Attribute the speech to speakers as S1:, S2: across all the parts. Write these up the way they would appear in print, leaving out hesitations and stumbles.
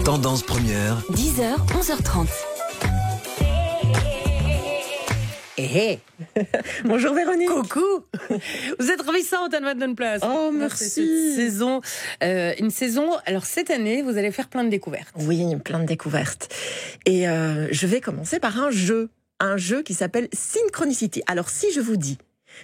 S1: Tendance première.
S2: 10h, 11h30.
S3: Hé Bonjour Véronique.
S4: Coucou. Vous êtes ravissante, Anne Madeleine-Place.
S3: Oh, merci.
S4: Cette saison, une saison. Alors cette année, vous allez faire plein de découvertes.
S3: Oui, plein de découvertes. Et je vais commencer par un jeu qui s'appelle Synchronicity. Alors si je vous dis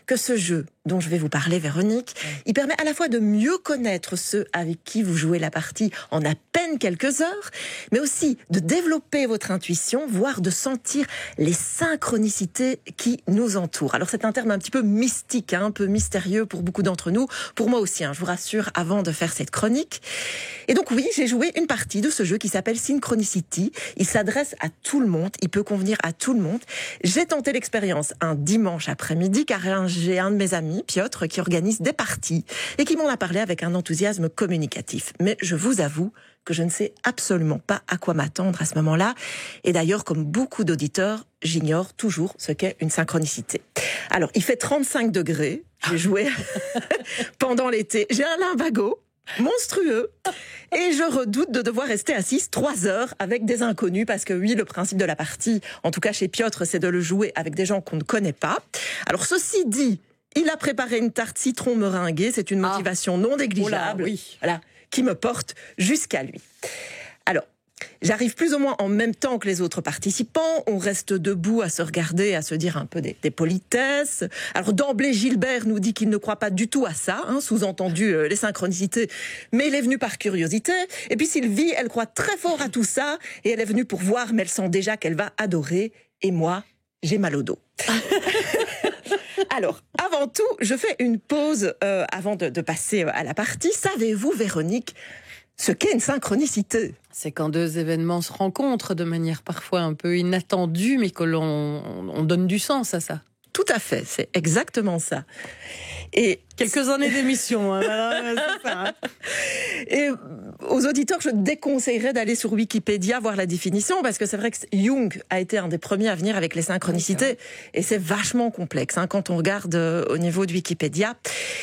S3: que ce jeu dont je vais vous parler, Véronique, il permet à la fois de mieux connaître ceux avec qui vous jouez la partie en à peine quelques heures, mais aussi de développer votre intuition, voire de sentir les synchronicités qui nous entourent. Alors c'est un terme un petit peu mystique, un peu mystérieux pour beaucoup d'entre nous, pour moi aussi, je vous rassure, avant de faire cette chronique. Et donc oui, j'ai joué une partie de ce jeu qui s'appelle Synchronicity. Il s'adresse à tout le monde, il peut convenir à tout le monde. J'ai tenté l'expérience un dimanche après-midi, car j'ai un de mes amis, Piotr, qui organise des parties et qui m'en a parlé avec un enthousiasme communicatif. Mais je vous avoue que je ne sais absolument pas à quoi m'attendre à ce moment-là. Et d'ailleurs, comme beaucoup d'auditeurs, j'ignore toujours ce qu'est une synchronicité. Alors, il fait 35 degrés. J'ai joué pendant l'été. J'ai un lumbago monstrueux et je redoute de devoir rester assise 3 heures avec des inconnus, parce que oui, le principe de la partie, en tout cas chez Piotr, c'est de le jouer avec des gens qu'on ne connaît pas. Alors ceci dit, il a préparé une tarte citron meringuée, c'est une motivation non négligeable, voilà, qui me porte jusqu'à lui. Alors, j'arrive plus ou moins en même temps que les autres participants. On reste debout à se regarder, à se dire un peu des politesses. Alors d'emblée, Gilbert nous dit qu'il ne croit pas du tout à ça, sous-entendu les synchronicités, mais il est venu par curiosité. Et puis Sylvie, elle croit très fort à tout ça, et elle est venue pour voir, mais elle sent déjà qu'elle va adorer. Et moi, j'ai mal au dos. Alors, avant tout, je fais une pause avant de passer à la partie. Savez-vous, Véronique, ce qu'est une synchronicité?
S4: C'est quand deux événements se rencontrent de manière parfois un peu inattendue, mais que on donne du sens à ça.
S3: Tout à fait, c'est exactement ça. Et
S4: quelques années d'émission, c'est ça.
S3: Et aux auditeurs, je déconseillerais d'aller sur Wikipédia voir la définition, parce que c'est vrai que Jung a été un des premiers à venir avec les synchronicités, et c'est vachement complexe quand on regarde au niveau de Wikipédia.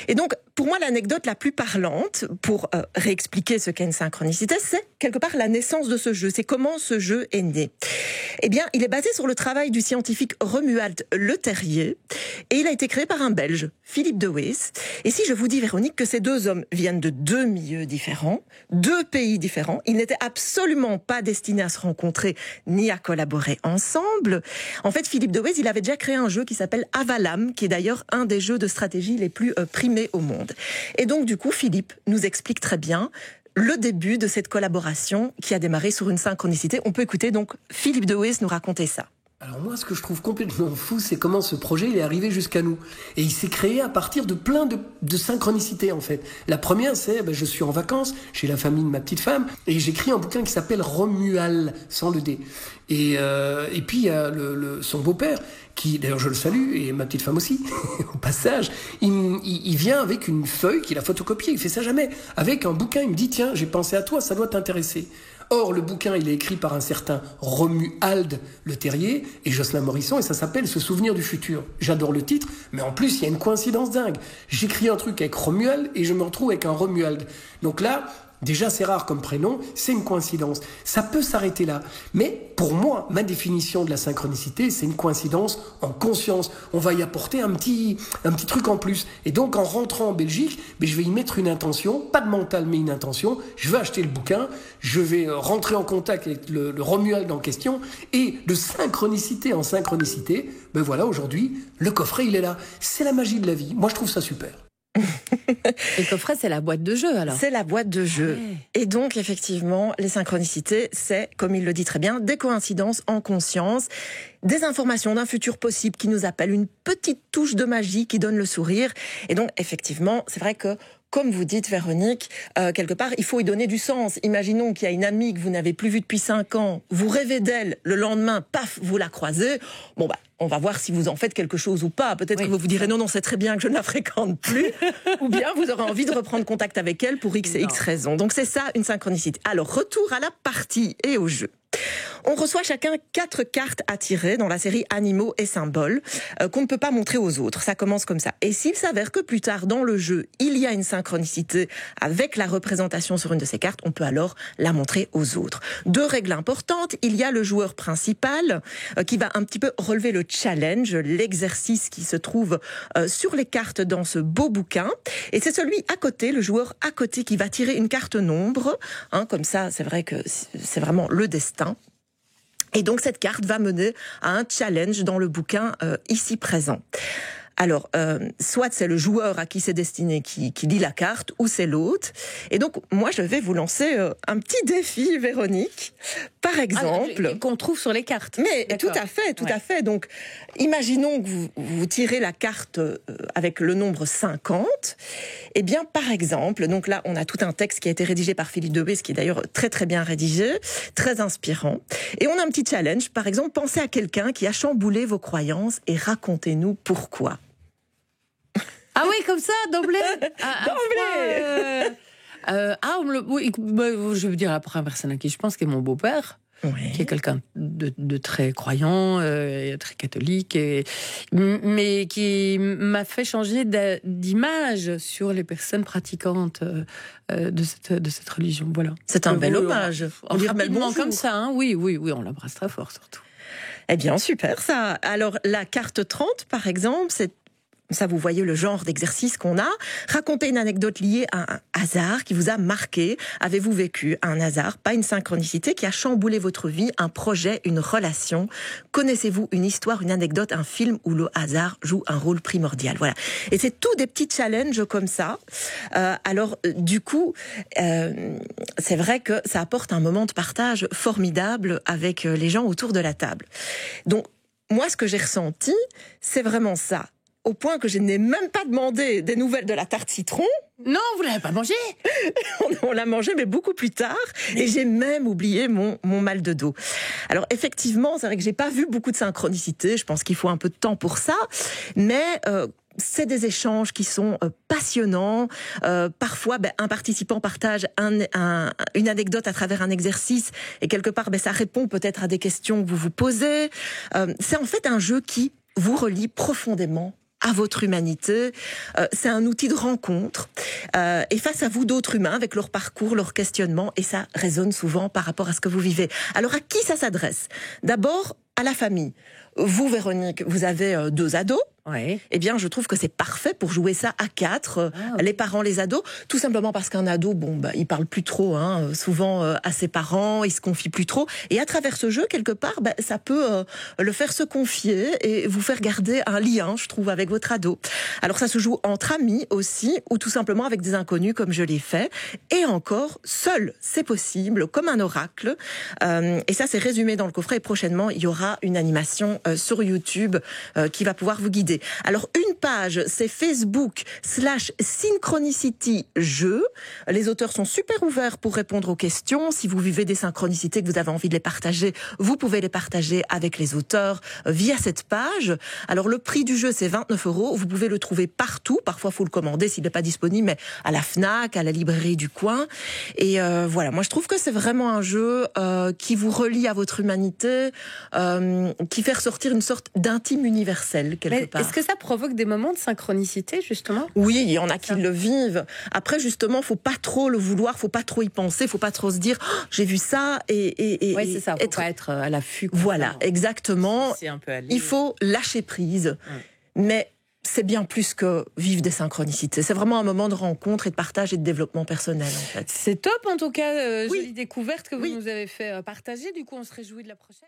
S3: Et donc, pour moi, l'anecdote la plus parlante pour réexpliquer ce qu'est une synchronicité, c'est quelque part la naissance de ce jeu. C'est comment ce jeu est né. Eh bien, il est basé sur le travail du scientifique Romuald Le Terrier, et il a été créé par un Belge, Philippe de Wees. Et si je vous dis, Véronique, que ces deux hommes viennent de 2 milieux différents, 2 pays différents, ils n'étaient absolument pas destinés à se rencontrer ni à collaborer ensemble. En fait, Philippe de Wees, il avait déjà créé un jeu qui s'appelle Avalam, qui est d'ailleurs un des jeux de stratégie les plus primés au monde. Et donc, du coup, Philippe nous explique très bien le début de cette collaboration qui a démarré sur une synchronicité. On peut écouter donc Philippe de Wees nous raconter ça.
S5: Alors moi, ce que je trouve complètement fou, c'est comment ce projet il est arrivé jusqu'à nous. Et il s'est créé à partir de plein de synchronicités, en fait. La première, c'est, je suis en vacances chez la famille de ma petite femme, et j'écris un bouquin qui s'appelle Romuald, sans le D. Et puis, il y a son beau-père, qui, d'ailleurs, je le salue, et ma petite femme aussi, au passage, il vient avec une feuille qu'il a photocopiée, il fait ça jamais, avec un bouquin, il me dit, tiens, j'ai pensé à toi, ça doit t'intéresser. Or, le bouquin, il est écrit par un certain Romuald Le Terrier et Jocelyn Morisson, et ça s'appelle Se souvenir du futur. J'adore le titre, mais en plus, il y a une coïncidence dingue. J'écris un truc avec Romuald et je me retrouve avec un Romuald. Donc là, déjà, c'est rare comme prénom, c'est une coïncidence. Ça peut s'arrêter là. Mais pour moi, ma définition de la synchronicité, c'est une coïncidence en conscience. On va y apporter un petit truc en plus. Et donc, en rentrant en Belgique, je vais y mettre une intention, pas de mental, mais une intention. Je vais acheter le bouquin, je vais rentrer en contact avec le Romuald en question, et de synchronicité en synchronicité, voilà, aujourd'hui, le coffret, il est là. C'est la magie de la vie. Moi, je trouve ça super.
S4: Et le coffret, c'est la boîte de jeu, alors.
S3: C'est la boîte de jeu. Ouais. Et donc, effectivement, les synchronicités, c'est, comme il le dit très bien, des coïncidences en conscience, des informations d'un futur possible qui nous appellent, une petite touche de magie qui donne le sourire. Et donc, effectivement, c'est vrai que, comme vous dites, Véronique, quelque part, il faut y donner du sens. Imaginons qu'il y a une amie que vous n'avez plus vue depuis 5 ans, vous rêvez d'elle, le lendemain, paf, vous la croisez. On va voir si vous en faites quelque chose ou pas. Peut-être que vous vous direz non, c'est très bien que je ne la fréquente plus. Ou bien vous aurez envie de reprendre contact avec elle pour X et X raisons. Donc c'est ça, une synchronicité. Alors, retour à la partie et au jeu. On reçoit chacun 4 cartes à tirer dans la série Animaux et symboles qu'on ne peut pas montrer aux autres. Ça commence comme ça. Et s'il s'avère que plus tard dans le jeu, il y a une synchronicité avec la représentation sur une de ces cartes, on peut alors la montrer aux autres. 2 règles importantes. Il y a le joueur principal qui va un petit peu relever le challenge, l'exercice qui se trouve sur les cartes dans ce beau bouquin. Et c'est celui à côté, le joueur à côté, qui va tirer une carte nombre. Comme ça, c'est vrai que c'est vraiment le destin. Et donc cette carte va mener à un challenge dans le bouquin ici présent. Alors, soit c'est le joueur à qui c'est destiné qui lit la carte, ou c'est l'autre. Et donc, moi, je vais vous lancer un petit défi, Véronique. Par exemple...
S4: qu'on trouve sur les cartes.
S3: Mais tout à fait. Donc, imaginons que vous tirez la carte avec le nombre 50. Eh bien, par exemple, donc là, on a tout un texte qui a été rédigé par Philippe Debès, qui est d'ailleurs très très bien rédigé, très inspirant. Et on a un petit challenge. Par exemple, pensez à quelqu'un qui a chamboulé vos croyances et racontez-nous pourquoi.
S4: Ah oui, comme ça, d'emblée. Oui, je veux dire la première personne à qui je pense, qui est mon beau-père, qui est quelqu'un de très croyant, très catholique, mais qui m'a fait changer d'image sur les personnes pratiquantes de cette religion. Voilà.
S3: C'est un bel hommage.
S4: On dit rapidement comme ça, hein. Oui, on l'embrasse très fort surtout.
S3: Eh bien, super ça. Alors, la carte 30, par exemple, ça, vous voyez le genre d'exercice qu'on a. Racontez une anecdote liée à un hasard qui vous a marqué. Avez-vous vécu un hasard, pas une synchronicité, qui a chamboulé votre vie, un projet, une relation? Connaissez-vous une histoire, une anecdote, un film où le hasard joue un rôle primordial? Voilà. Et c'est tout des petits challenges comme ça. Alors, du coup, c'est vrai que ça apporte un moment de partage formidable avec les gens autour de la table. Donc, moi, ce que j'ai ressenti, c'est vraiment ça. Au point que je n'ai même pas demandé des nouvelles de la tarte citron.
S4: Non, vous l'avez pas mangé.
S3: On l'a mangé, mais beaucoup plus tard. Et j'ai même oublié mon mal de dos. Alors effectivement, c'est vrai que j'ai pas vu beaucoup de synchronicité. Je pense qu'il faut un peu de temps pour ça. Mais c'est des échanges qui sont passionnants. Parfois, un participant partage une anecdote à travers un exercice. Et quelque part, ça répond peut-être à des questions que vous vous posez. C'est en fait un jeu qui vous relie profondément à votre humanité. C'est un outil de rencontre. Et face à vous, d'autres humains, avec leur parcours, leur questionnement, et ça résonne souvent par rapport à ce que vous vivez. Alors, à qui ça s'adresse? D'abord, à la famille. Vous, Véronique, vous avez 2 ados.
S4: Ouais.
S3: Eh bien, je trouve que c'est parfait pour jouer ça à 4, les parents, les ados, tout simplement parce qu'un ado, il parle plus trop, souvent à ses parents, il se confie plus trop, et à travers ce jeu, quelque part, ça peut le faire se confier et vous faire garder un lien, je trouve, avec votre ado. Alors, ça se joue entre amis aussi, ou tout simplement avec des inconnus, comme je l'ai fait, et encore, seul, c'est possible, comme un oracle, et ça, c'est résumé dans le coffret, et prochainement, il y aura une animation sur YouTube qui va pouvoir vous guider. Alors, une page, c'est Facebook/Synchronicity Jeux. Les auteurs sont super ouverts pour répondre aux questions. Si vous vivez des synchronicités, que vous avez envie de les partager, vous pouvez les partager avec les auteurs via cette page. Alors, le prix du jeu, c'est 29 €. Vous pouvez le trouver partout. Parfois, il faut le commander s'il n'est pas disponible, mais à la Fnac, à la librairie du coin. Et voilà, moi, je trouve que c'est vraiment un jeu qui vous relie à votre humanité, qui fait ressortir une sorte d'intime universel, quelque part.
S4: Est-ce que ça provoque des moments de synchronicité, justement?
S3: Oui, il y en a qui le vivent. Après, justement, faut pas trop le vouloir, faut pas trop y penser, faut pas trop se dire j'ai vu ça
S4: oui, c'est ça. Faut pas être à l'affût.
S3: Voilà, exactement.
S4: C'est un peu
S3: il faut lâcher prise, mais c'est bien plus que vivre des synchronicités. C'est vraiment un moment de rencontre et de partage et de développement personnel, en fait.
S4: C'est top, en tout cas. Jolie découverte que vous nous avez fait partager. Du coup, on se réjouit de la prochaine.